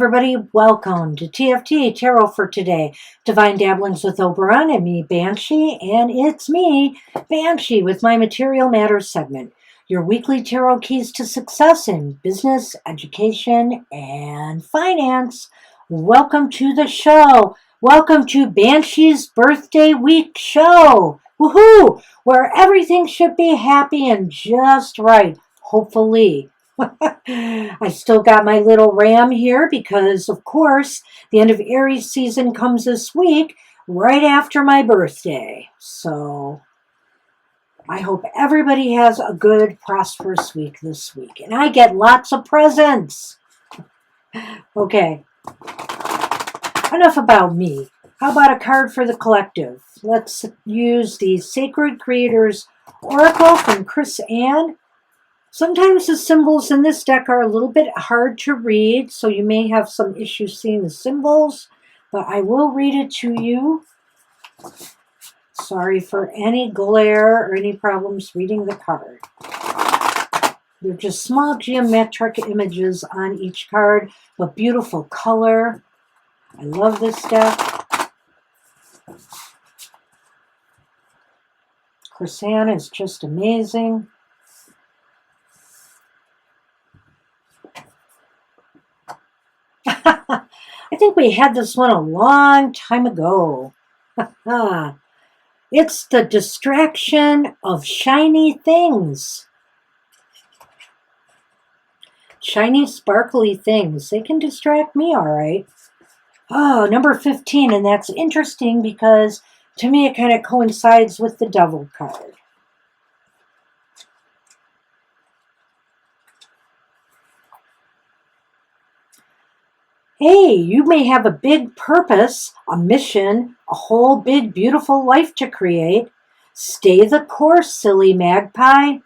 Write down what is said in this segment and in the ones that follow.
everybody. Welcome to TFT Tarot for today. Divine Dabblings with Oberon and me, Banshee. And it's me, Banshee, with my Material Matters segment. Your weekly tarot keys to success in business, education, and finance. Welcome to the show. Welcome to Banshee's Birthday Week show. Woohoo! Where everything should be happy and just right. Hopefully. I still got my little ram here because, of course, the end of Aries season comes this week, right after my birthday. So I hope everybody has a good, prosperous week this week. And I get lots of presents. Okay. Enough about me. How about a card for the collective? Let's use the Sacred Creators Oracle from Chris Ann. Sometimes the symbols in this deck are a little bit hard to read, so you may have some issues seeing the symbols, but I will read it to you. Sorry for any glare or any problems reading the card. They're just small geometric images on each card, but beautiful color. I love this deck. Chrisanne is just amazing. I think we had this one a long time ago. It's the distraction of shiny things. Shiny, sparkly things. They can distract me, all right. Oh, number 15, and that's interesting because to me it kind of coincides with the Devil card. Hey, you may have a big purpose, a mission, a whole big beautiful life to create. Stay the course, silly magpie.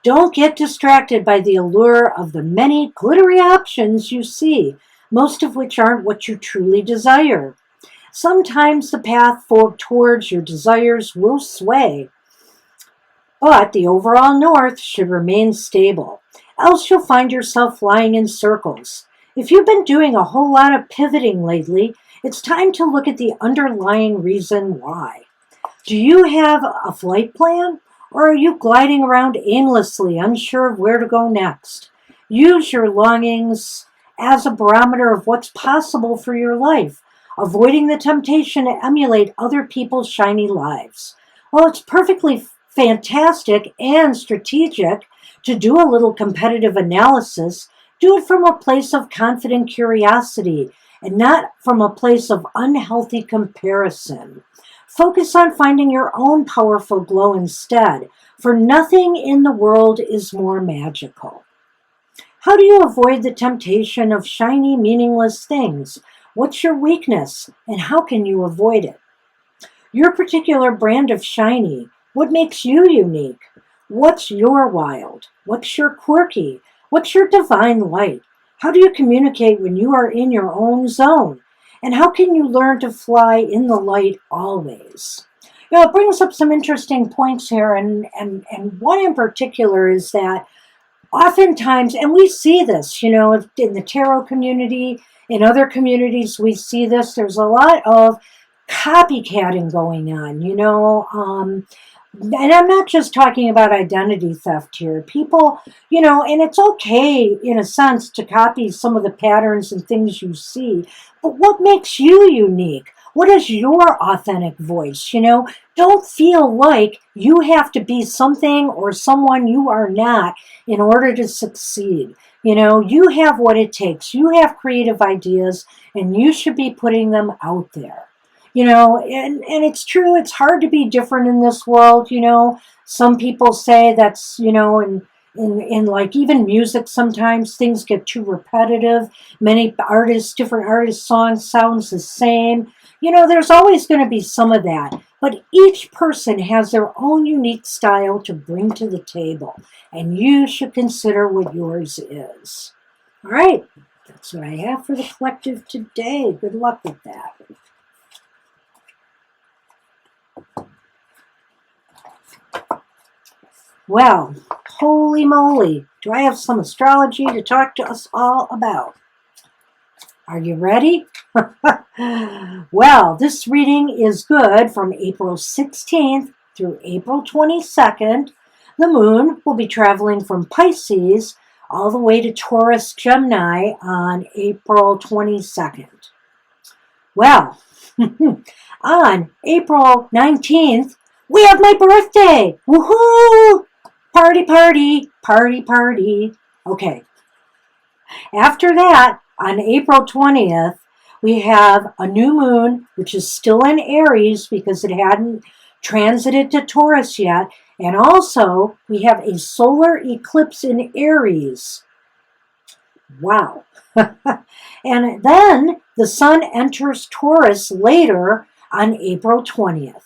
Don't get distracted by the allure of the many glittery options you see, most of which aren't what you truly desire. Sometimes the path towards your desires will sway, but the overall north should remain stable, else you'll find yourself flying in circles. If you've been doing a whole lot of pivoting lately, it's time to look at the underlying reason why. Do you have a flight plan, or are you gliding around aimlessly, unsure of where to go next? Use your longings as a barometer of what's possible for your life, avoiding the temptation to emulate other people's shiny lives. While it's perfectly fantastic and strategic to do a little competitive analysis, do it from a place of confident curiosity and not from a place of unhealthy comparison. Focus on finding your own powerful glow instead, for nothing in the world is more magical. How do you avoid the temptation of shiny, meaningless things? What's your weakness, and how can you avoid it? Your particular brand of shiny, what makes you unique? What's your wild? What's your quirky? What's your divine light? How do you communicate when you are in your own zone? And how can you learn to fly in the light always? It brings up some interesting points here, and one in particular is that oftentimes, and we see this, in the tarot community, in other communities, we see this, there's a lot of copycatting going on, and I'm not just talking about identity theft here. People, and it's okay in a sense to copy some of the patterns and things you see, but what makes you unique? What is your authentic voice? Don't feel like you have to be something or someone you are not in order to succeed. You have what it takes. You have creative ideas, and you should be putting them out there. And it's true, it's hard to be different in this world. Some people say that's, in like even music, sometimes things get too repetitive. Many artists, different artists' songs sounds the same. There's always going to be some of that. But each person has their own unique style to bring to the table. And you should consider what yours is. All right, that's what I have for the collective today. Good luck with that. Well, holy moly, do I have some astrology to talk to us all about. Are you ready? Well, this reading is good from April 16th through April 22nd. The moon will be traveling from Pisces all the way to Taurus Gemini on April 22nd. Well, on April 19th, we have my birthday. Woohoo! Party, party, party, party. Okay. After that, on April 20th, we have a new moon, which is still in Aries because it hadn't transited to Taurus yet. And also, we have a solar eclipse in Aries. Wow. And then the sun enters Taurus later on April 20th.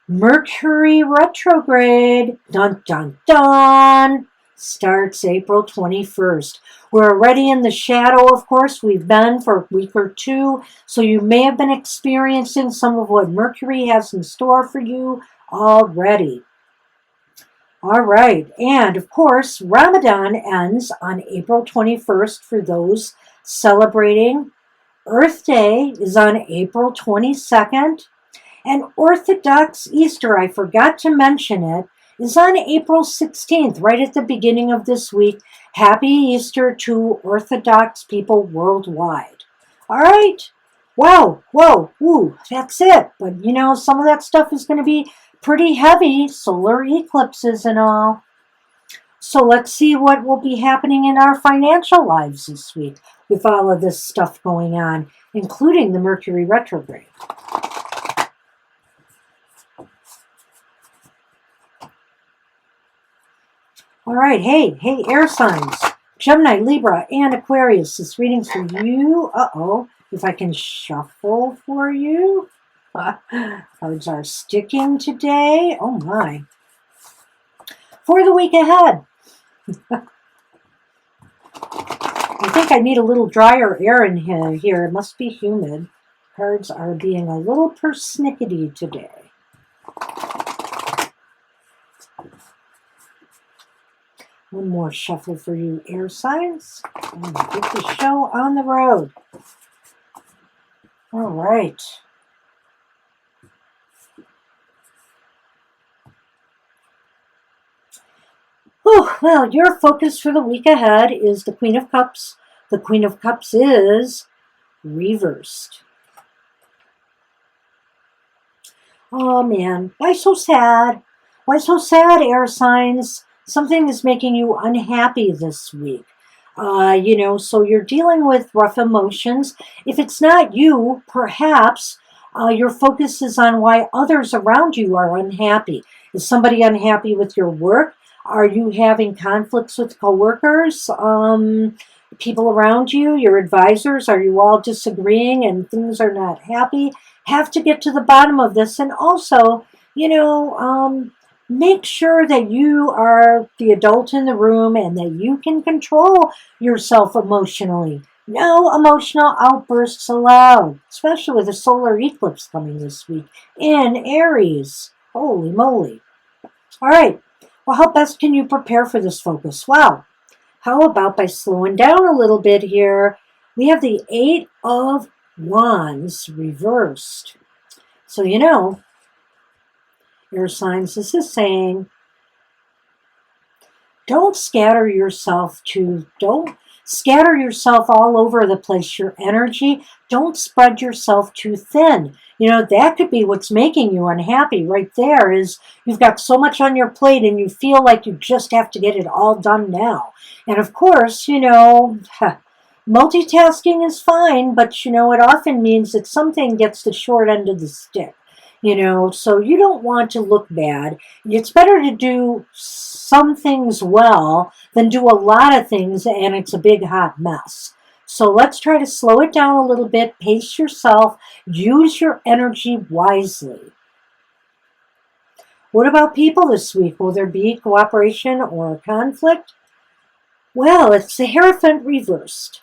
Mercury retrograde, dun dun dun, starts April 21st. We're already in the shadow, of course. We've been for a week or two, so you may have been experiencing some of what Mercury has in store for you already. All right, and of course, Ramadan ends on April 21st for those celebrating. Earth Day is on April 22nd. And Orthodox Easter, I forgot to mention it, is on April 16th, right at the beginning of this week. Happy Easter to Orthodox people worldwide. All right. Wow. Whoa. Ooh, that's it. But, some of that stuff is going to be pretty heavy, solar eclipses and all. So let's see what will be happening in our financial lives this week with all of this stuff going on, including the Mercury retrograde. All right, hey, air signs, Gemini, Libra, and Aquarius. This reading's for you. Uh-oh, if I can shuffle for you. Cards are sticking today. Oh, my. For the week ahead. I think I need a little drier air in here. It must be humid. Cards are being a little persnickety today. One more shuffle for you, air signs. And get the show on the road. All right. Well, your focus for the week ahead is the Queen of Cups. The Queen of Cups is reversed. Oh, man. Why so sad? Why so sad, air signs? Something is making you unhappy this week. So you're dealing with rough emotions. If it's not you, perhaps your focus is on why others around you are unhappy. Is somebody unhappy with your work? Are you having conflicts with coworkers? People around you, your advisors? Are you all disagreeing and things are not happy? Have to get to the bottom of this. And also, make sure that you are the adult in the room and that you can control yourself emotionally. No emotional outbursts allowed, especially with a solar eclipse coming this week in Aries. Holy moly. All right. Well, how best can you prepare for this focus? Well, how about by slowing down a little bit here? We have the 8 of Wands reversed. So, air signs, this is saying, don't scatter yourself all over the place, your energy. Don't spread yourself too thin. That could be what's making you unhappy right there, is you've got so much on your plate and you feel like you just have to get it all done now. And of course, multitasking is fine, but it often means that something gets the short end of the stick. So you don't want to look bad. It's better to do some things well than do a lot of things and it's a big hot mess. So let's try to slow it down a little bit, pace yourself, use your energy wisely. What about people this week? Will there be cooperation or conflict? Well, it's the Hierophant reversed.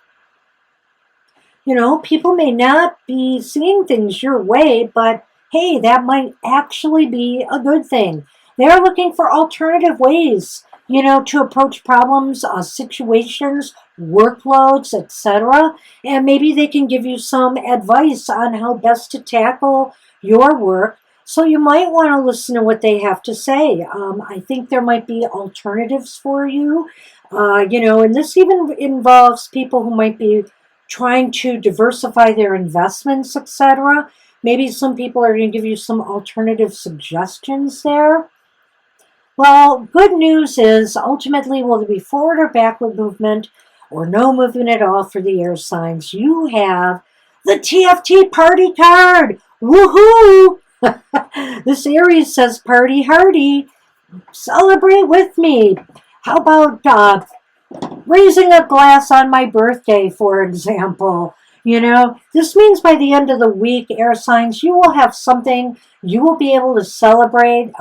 People may not be seeing things your way, but hey, that might actually be a good thing. They're looking for alternative ways, to approach problems, situations, workloads, etc. And maybe they can give you some advice on how best to tackle your work. So you might want to listen to what they have to say. I think there might be alternatives for you. And this even involves people who might be trying to diversify their investments, etc. Maybe some people are going to give you some alternative suggestions there. Well, good news is ultimately, will there be forward or backward movement or no movement at all for the air signs? You have the TFT party card. Woohoo! This Aries says party hardy. Celebrate with me. How about raising a glass on my birthday, for example? This means by the end of the week, air signs, you will have something you will be able to celebrate.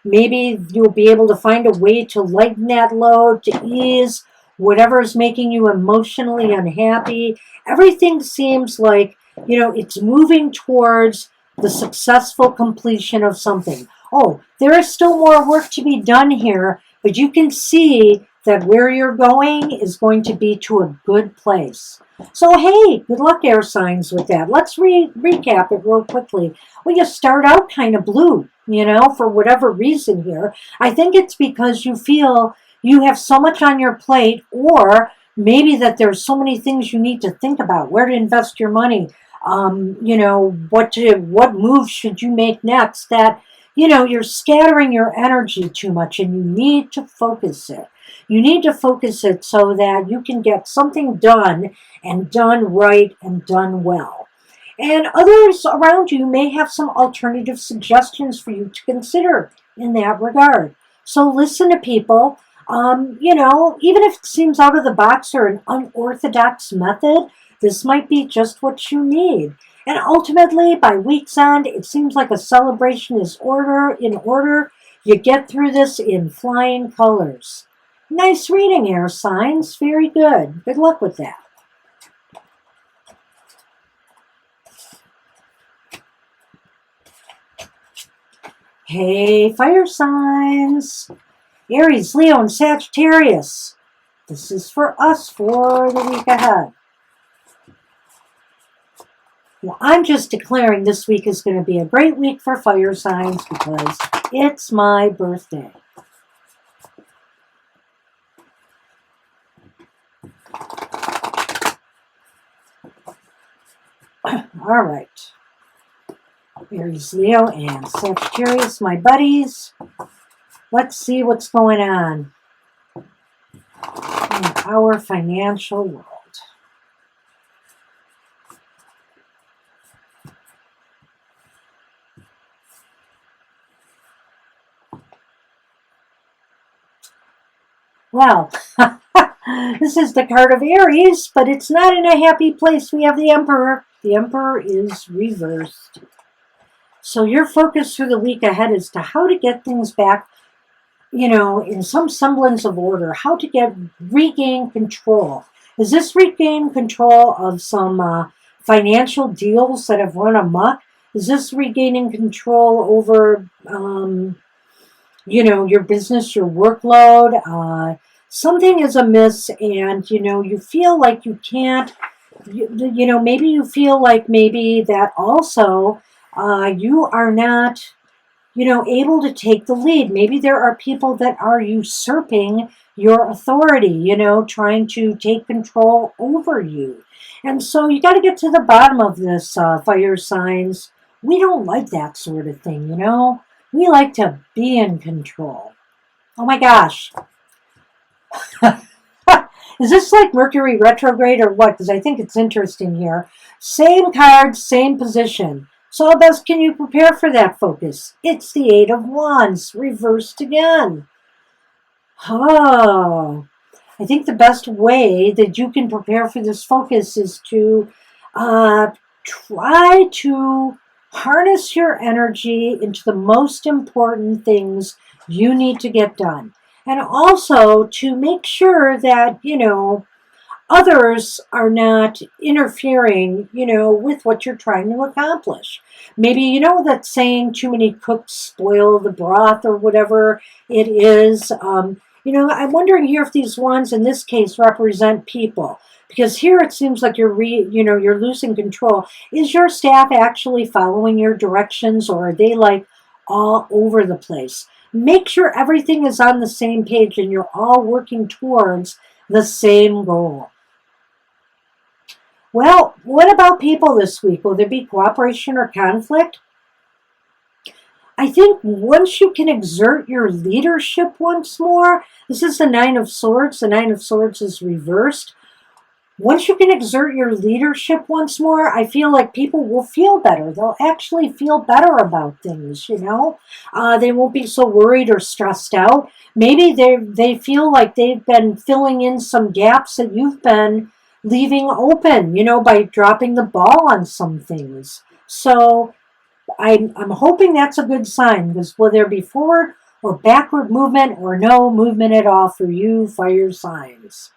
Maybe you'll be able to find a way to lighten that load, to ease whatever is making you emotionally unhappy. Everything seems like, it's moving towards the successful completion of something. Oh, there is still more work to be done here, but you can see that where you're going is going to be to a good place. So, hey, good luck, air signs, with that. Let's recap it real quickly. Well, you start out kind of blue, for whatever reason here. I think it's because you feel you have so much on your plate, or maybe that there's so many things you need to think about, where to invest your money, what moves should you make next, that, you're scattering your energy too much and you need to focus it. You need to focus it so that you can get something done and done right and done well. And others around you may have some alternative suggestions for you to consider in that regard. So listen to people. Even if it seems out of the box or an unorthodox method, this might be just what you need. And ultimately, by week's end, it seems like a celebration is in order. You get through this in flying colors. Nice reading, air signs. Very good. Good luck with that. Hey, fire signs. Aries, Leo, and Sagittarius. This is for us for the week ahead. Well, I'm just declaring this week is going to be a great week for fire signs because it's my birthday. All right. Aries, Leo, and Sagittarius, my buddies. Let's see what's going on in our financial world. Well, this is the card of Aries, but it's not in a happy place. We have the Emperor. The Emperor is reversed. So your focus for the week ahead is to how to get things back, in some semblance of order, how to regain control. Is this regain control of some financial deals that have run amok? Is this regaining control over, your business, your workload? Something is amiss and, you feel like you can't, maybe you feel like maybe that also you are not, able to take the lead. Maybe there are people that are usurping your authority, trying to take control over you. And so you got to get to the bottom of this, fire signs. We don't like that sort of thing, We like to be in control. Oh my gosh. Is this like Mercury retrograde or what? Because I think it's interesting here. Same card, same position. So how best can you prepare for that focus? It's the Eight of Wands, reversed again. Oh, I think the best way that you can prepare for this focus is to try to harness your energy into the most important things you need to get done. And also to make sure that, others are not interfering, with what you're trying to accomplish. Maybe, that saying, too many cooks spoil the broth or whatever it is. I'm wondering here if these wands in this case represent people. Because here it seems like you're losing control. Is your staff actually following your directions, or are they like all over the place? Make sure everything is on the same page and you're all working towards the same goal. Well, what about people this week? Will there be cooperation or conflict? I think once you can exert your leadership once more, this is the Nine of Swords. The Nine of Swords is reversed. Once you can exert your leadership once more, I feel like people will feel better. They'll actually feel better about things, They won't be so worried or stressed out. Maybe they feel like they've been filling in some gaps that you've been leaving open, by dropping the ball on some things. So I'm hoping that's a good sign, because will there be forward or backward movement or no movement at all for you fire signs?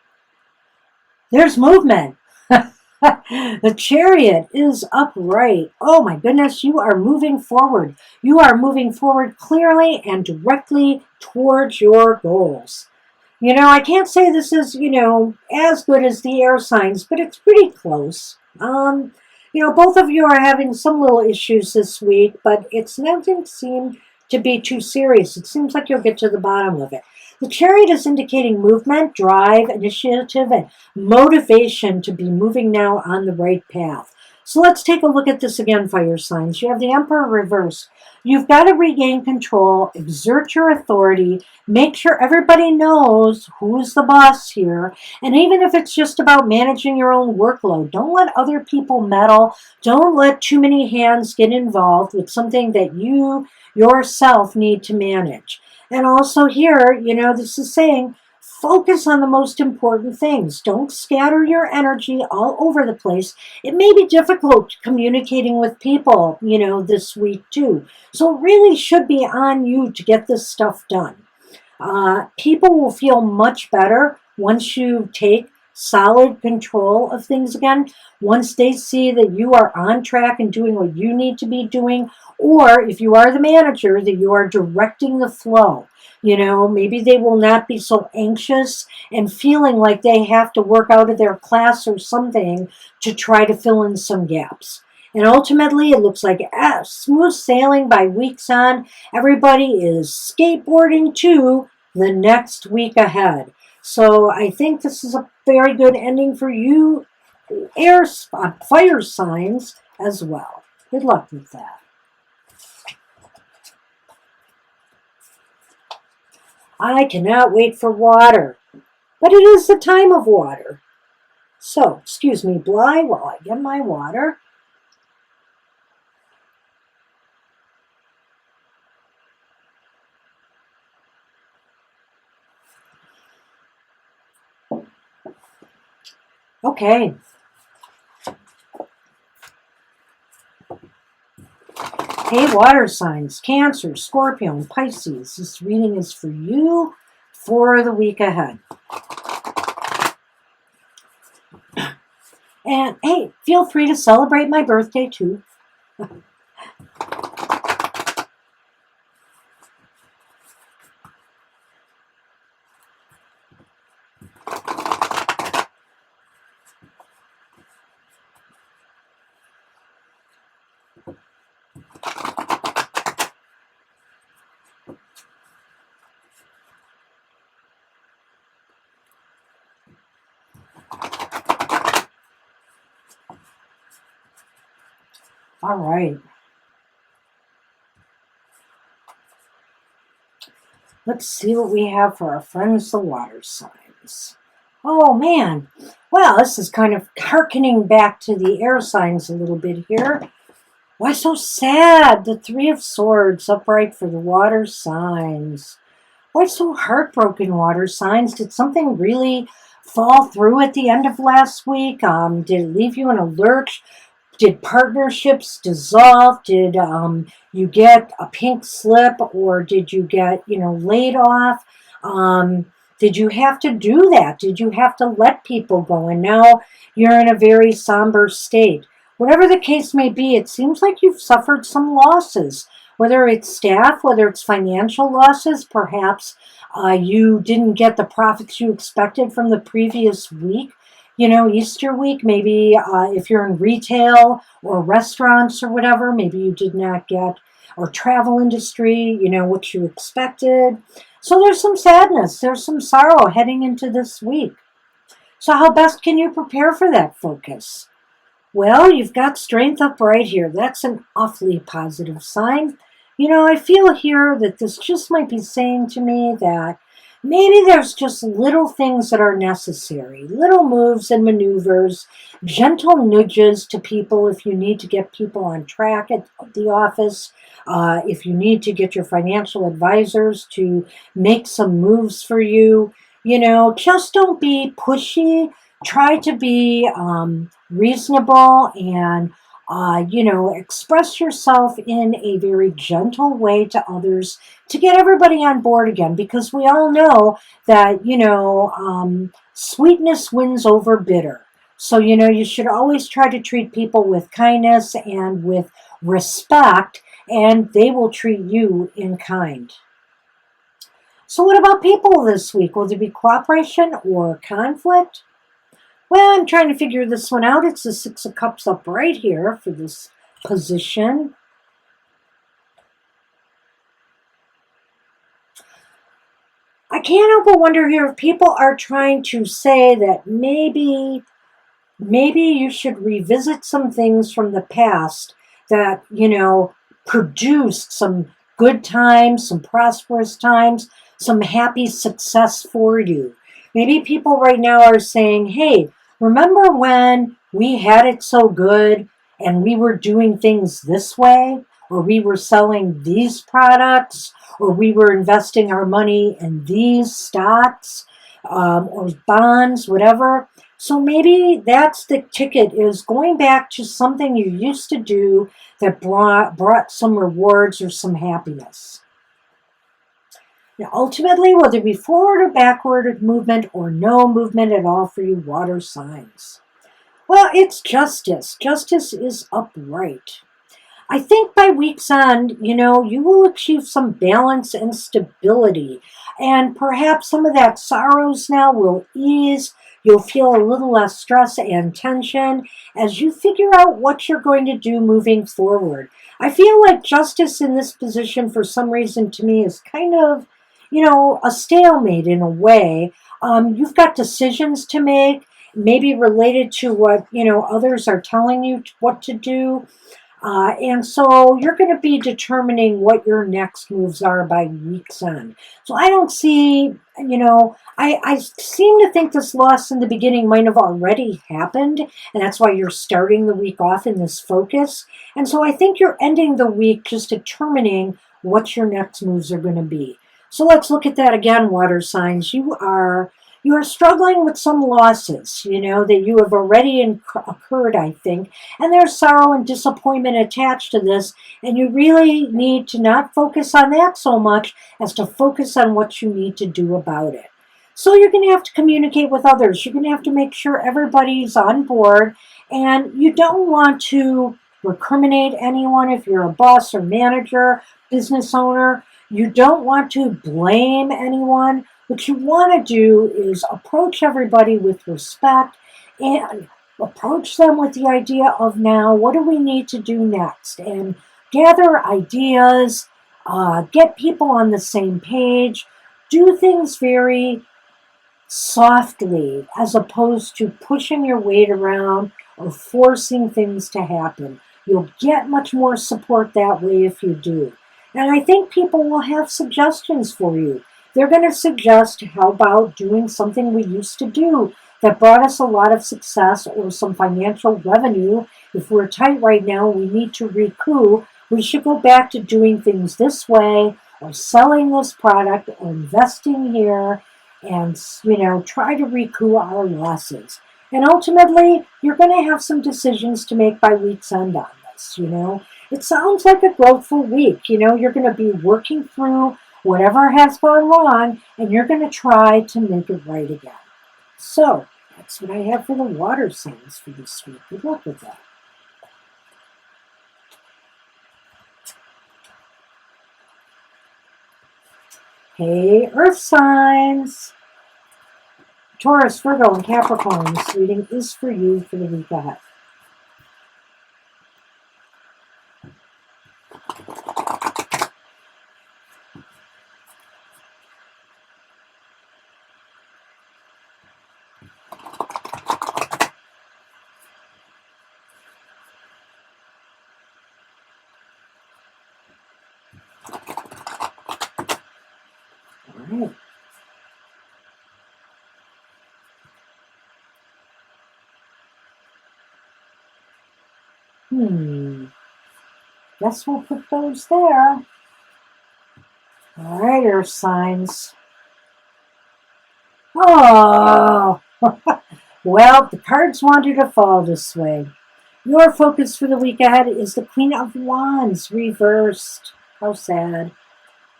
There's movement. The Chariot is upright. Oh my goodness, you are moving forward. You are moving forward clearly and directly towards your goals. I can't say this is, as good as the air signs, but it's pretty close. Both of you are having some little issues this week, but it doesn't seem to be too serious. It seems like you'll get to the bottom of it. The Chariot is indicating movement, drive, initiative, and motivation to be moving now on the right path. So let's take a look at this again, fire signs. You have the Emperor reversed. You've got to regain control, exert your authority, make sure everybody knows who's the boss here. And even if it's just about managing your own workload, don't let other people meddle. Don't let too many hands get involved with something that you yourself need to manage. And also here, this is saying, focus on the most important things. Don't scatter your energy all over the place. It may be difficult communicating with people, this week too. So it really should be on you to get this stuff done. People will feel much better once you take solid control of things again, once they see that you are on track and doing what you need to be doing, or if you are the manager, that you are directing the flow. Maybe they will not be so anxious and feeling like they have to work out of their class or something to try to fill in some gaps. And ultimately, it looks like smooth sailing by weeks on. Everybody is skateboarding to the next week ahead. So I think this is a very good ending for you fire signs as well. Good luck with that. I cannot wait for water, but it is the time of water. So, excuse me, Bly, while I get my water. Okay. Hey, water signs, Cancer, Scorpio, and Pisces. This reading is for you for the week ahead. And hey, feel free to celebrate my birthday too. All right. Let's see what we have for our friends, the water signs. Oh, man. Well, this is kind of hearkening back to the air signs a little bit here. Why so sad? The Three of Swords upright for the water signs. Why so heartbroken, water signs? Did something really fall through at the end of last week? Did it leave you in a lurch? Did partnerships dissolve? Did you get a pink slip, or did you get, laid off? Did you have to do that? Did you have to let people go? And now you're in a very somber state. Whatever the case may be, it seems like you've suffered some losses. whether it's staff, whether it's financial losses, perhaps you didn't get the profits you expected from the previous week. Easter week, maybe if you're in retail or restaurants or whatever, maybe you did not get, or travel industry, what you expected. So there's some sadness, there's some sorrow heading into this week. So how best can you prepare for that focus? Well, you've got strength up right here. That's an awfully positive sign. I feel here that this just might be saying to me that maybe there's just little things that are necessary, little moves and maneuvers, gentle nudges to people if you need to get people on track at the office, if you need to get your financial advisors to make some moves for you. Just don't be pushy. Try to be reasonable and express yourself in a very gentle way to others to get everybody on board again, because we all know that, sweetness wins over bitter. So, you should always try to treat people with kindness and with respect, and they will treat you in kind. So what about people this week? Will there be cooperation or conflict? Well, I'm trying to figure this one out. It's the Six of Cups up right here for this position. I can't help but wonder here if people are trying to say that maybe you should revisit some things from the past that, produced some good times, some prosperous times, some happy success for you. Maybe people right now are saying, hey, remember when we had it so good and we were doing things this way, or we were selling these products, or we were investing our money in these stocks or bonds, whatever. So maybe that's the ticket, is going back to something you used to do that brought some rewards or some happiness. Now, ultimately, will there be forward or backward movement or no movement at all for you water signs? Well, it's justice. Justice is upright. I think by week's end, you will achieve some balance and stability. And perhaps some of that sorrows now will ease. You'll feel a little less stress and tension as you figure out what you're going to do moving forward. I feel like justice in this position, for some reason, to me, is kind of a stalemate in a way. You've got decisions to make, maybe related to what, others are telling you what to do. And so you're going to be determining what your next moves are by week's end. So I don't see, I seem to think this loss in the beginning might have already happened, and that's why you're starting the week off in this focus. And so I think you're ending the week just determining what your next moves are going to be. So let's look at that again, water signs. You are struggling with some losses, that you have already occurred, I think. And there's sorrow and disappointment attached to this. And you really need to not focus on that so much as to focus on what you need to do about it. So you're going to have to communicate with others. You're going to have to make sure everybody's on board. And you don't want to recriminate anyone if you're a boss or manager, business owner. You don't want to blame anyone. What you want to do is approach everybody with respect and approach them with the idea of, now, what do we need to do next? And gather ideas, get people on the same page, do things very softly as opposed to pushing your weight around or forcing things to happen. You'll get much more support that way if you do. And I think people will have suggestions for you. They're going to suggest, how about doing something we used to do that brought us a lot of success or some financial revenue. If we're tight right now, we need to recoup. We should go back to doing things this way, or selling this product, or investing here, and try to recoup our losses. And ultimately, you're going to have some decisions to make by week's end on this. It sounds like a growthful week. You're going to be working through whatever has gone wrong, and you're going to try to make it right again. So that's what I have for the water signs for this week. Good luck with that. Hey, Earth signs. Taurus, Virgo, and Capricorn. This reading is for you for the week ahead. All right. Guess we'll put those there. All right, Earth signs. Oh, well, the cards wanted to fall this way. Your focus for the week ahead is the Queen of Wands reversed. How sad.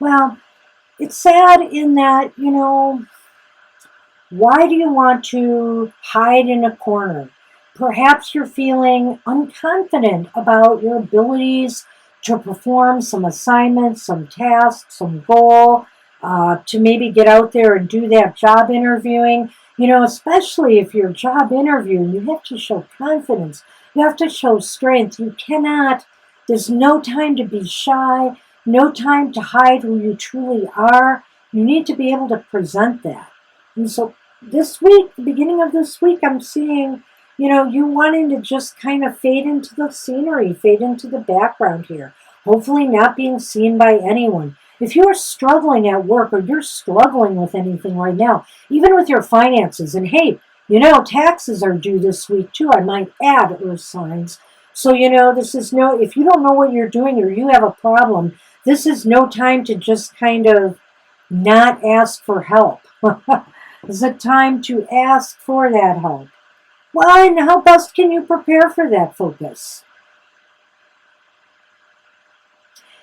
Well, it's sad in that, why do you want to hide in a corner? Perhaps you're feeling unconfident about your abilities to perform some assignments, some tasks, some goal, to maybe get out there and do that job interviewing. Especially if you're job interviewing, you have to show confidence. You have to show strength. There's no time to be shy, no time to hide who you truly are. You need to be able to present that. And so this week, the beginning of this week, I'm seeing, you wanting to just kind of fade into the scenery, fade into the background here. Hopefully not being seen by anyone. If you're struggling at work or you're struggling with anything right now, even with your finances, and hey, taxes are due this week too, I might add, Earth signs. So, if you don't know what you're doing or you have a problem, this is no time to just kind of not ask for help. It's a time to ask for that help. Well, and how best can you prepare for that focus?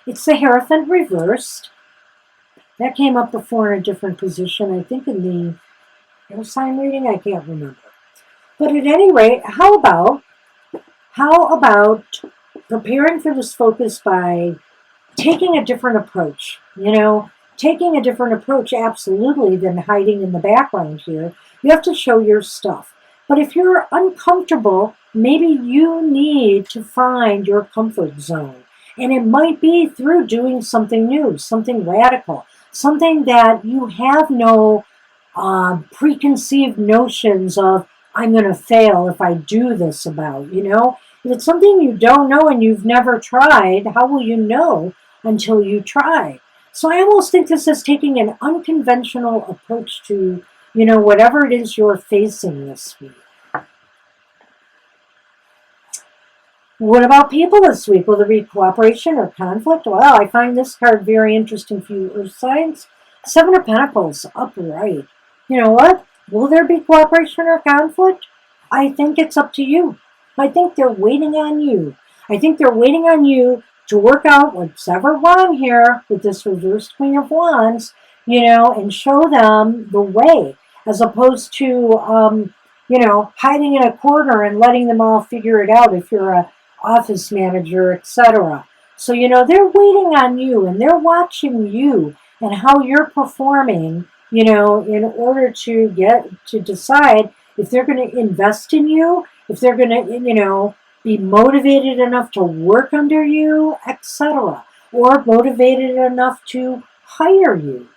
It's the Hierophant reversed. That came up before in a different position, I think in the air sign reading, I can't remember. But at any rate, how about preparing for this focus by taking a different approach? Taking a different approach, absolutely, than hiding in the background here. You have to show your stuff. But if you're uncomfortable, maybe you need to find your comfort zone. And it might be through doing something new, something radical, something that you have no preconceived notions of, I'm going to fail if I do this about. If it's something you don't know and you've never tried, how will you know until you try? So I almost think this is taking an unconventional approach to, whatever it is you're facing this week. What about people this week? Will there be cooperation or conflict? Well, I find this card very interesting for you, Earth signs. Seven of Pentacles, upright. You know what? Will there be cooperation or conflict? I think it's up to you. I think they're waiting on you. I think they're waiting on you to work out what's ever wrong here with this reversed Queen of Wands, and show them the way, as opposed to, hiding in a corner and letting them all figure it out if you're a office manager, etc. So, they're waiting on you and they're watching you and how you're performing, in order to decide if they're going to invest in you, if they're going to, be motivated enough to work under you, etc., or motivated enough to hire you.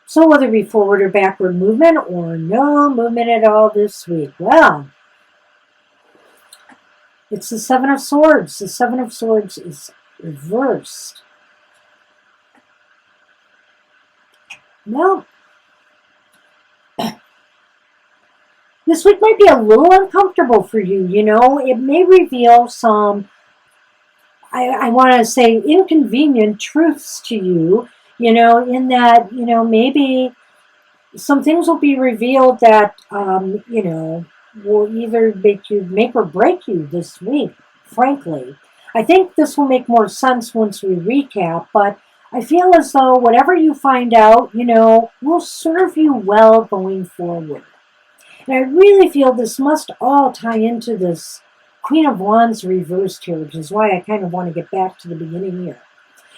So whether it be forward or backward movement or no movement at all this week, well, it's the Seven of Swords. The Seven of Swords is reversed. Well, this week might be a little uncomfortable for you, It may reveal some, I want to say, inconvenient truths to you, in that, maybe some things will be revealed that, will either make or break you this week, frankly. I think this will make more sense once we recap, but I feel as though whatever you find out, will serve you well going forward. And I really feel this must all tie into this Queen of Wands reversed here, which is why I kind of want to get back to the beginning here.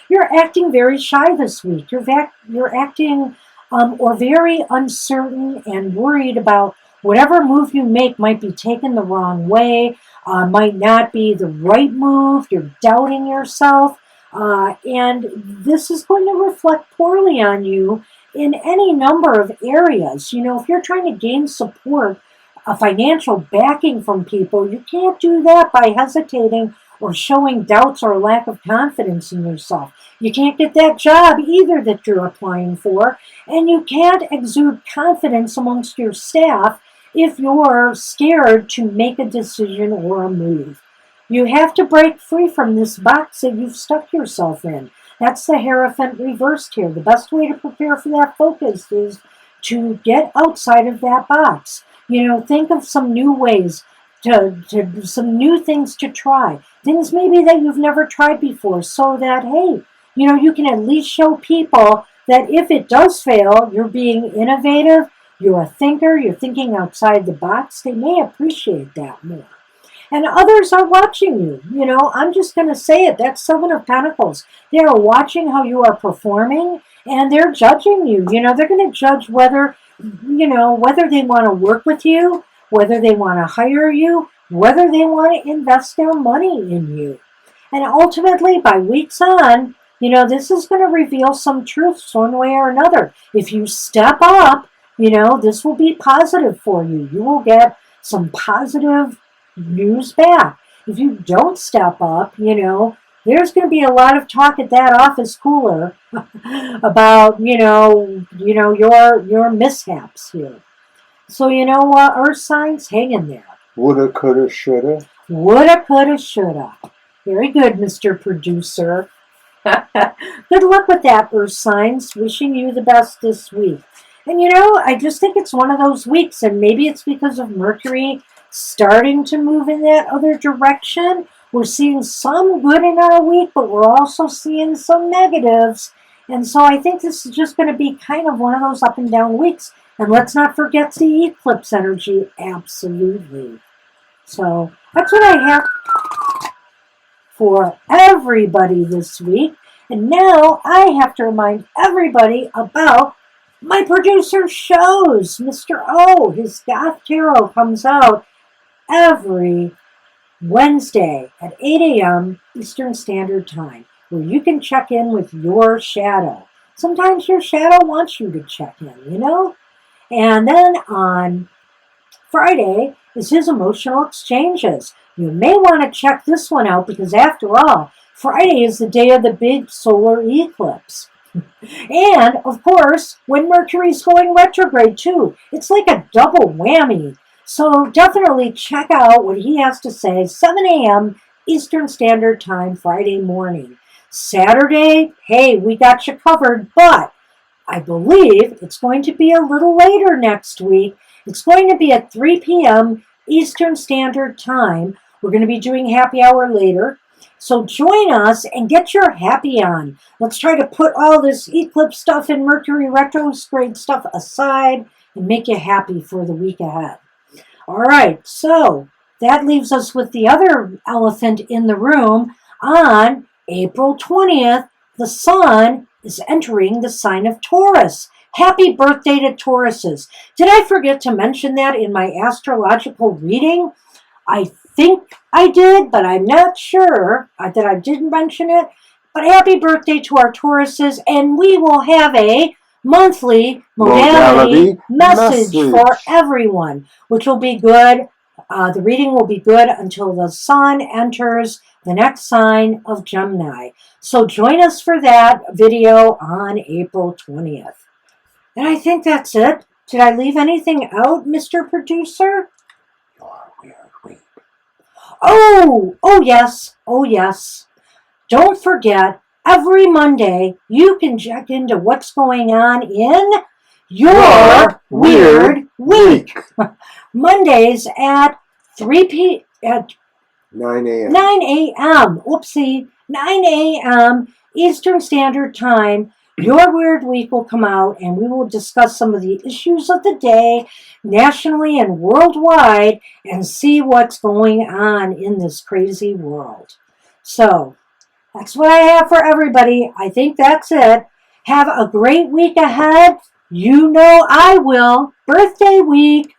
You're acting very shy this week. You're acting or very uncertain and worried about whatever move you make might be taken the wrong way, might not be the right move. You're doubting yourself. And this is going to reflect poorly on you in any number of areas. If you're trying to gain support, a financial backing from people, you can't do that by hesitating or showing doubts or lack of confidence in yourself. You can't get that job either that you're applying for, and you can't exude confidence amongst your staff if you're scared to make a decision or a move. You have to break free from this box that you've stuck yourself in. That's the Hierophant reversed here. The best way to prepare for that focus is to get outside of that box. Think of some new ways, to some new things to try. Things maybe that you've never tried before, so that, hey, you can at least show people that if it does fail, you're being innovative, you're a thinker, you're thinking outside the box. They may appreciate that more. And others are watching you. I'm just going to say it. That's Seven of Pentacles. They are watching how you are performing, and they're judging you. They're going to judge whether they want to work with you, whether they want to hire you, whether they want to invest their money in you. And ultimately, by weeks on, this is going to reveal some truths one way or another. If you step up, this will be positive for you. You will get some positive news back. If you don't step up, there's going to be a lot of talk at that office cooler about, your mishaps here. So, Earth signs, hang in there. Woulda, coulda, shoulda. Woulda, coulda, shoulda. Very good, Mr. Producer. Good luck with that, Earth signs. Wishing you the best this week. And, I just think it's one of those weeks, and maybe it's because of Mercury starting to move in that other direction. We're seeing some good in our week, but we're also seeing some negatives. And so I think this is just going to be kind of one of those up and down weeks. And let's not forget the eclipse energy. Absolutely. So that's what I have for everybody this week. And now I have to remind everybody about my producer shows. Mr. O, his Goth Tarot comes out every Wednesday at 8 a.m. Eastern Standard Time, where you can check in with your shadow. Sometimes your shadow wants you to check in, And then on Friday is his Emotional Exchanges. You may want to check this one out because, after all, Friday is the day of the big solar eclipse. And, of course, when Mercury's going retrograde, too. It's like a double whammy. So definitely check out what he has to say, 7 a.m. Eastern Standard Time, Friday morning. Saturday, hey, we got you covered, but I believe it's going to be a little later next week. It's going to be at 3 p.m. Eastern Standard Time. We're going to be doing happy hour later. So join us and get your happy on. Let's try to put all this eclipse stuff and Mercury retrograde stuff aside and make you happy for the week ahead. All right, so that leaves us with the other elephant in the room. On April 20th, the sun is entering the sign of Taurus. Happy birthday to Tauruses. Did I forget to mention that in my astrological reading? I think I did, but I'm not sure that I didn't mention it. But happy birthday to our Tauruses, and we will have a monthly modality message for everyone, which will be good. The reading will be good until the sun enters the next sign of Gemini. So join us for that video on April 20th. And I think that's it. Did I leave anything out, Mr. Producer? Oh yes. Don't forget, every Monday, you can check into what's going on in your weird week. Mondays at 9 a.m. Oopsie, 9 a.m. Eastern Standard Time. Your Weird Week will come out, and we will discuss some of the issues of the day, nationally and worldwide, and see what's going on in this crazy world. So, That's what I have for everybody. I think that's it. Have a great week ahead. You know I will. Birthday week.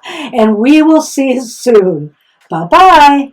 And we will see you soon. Bye-bye.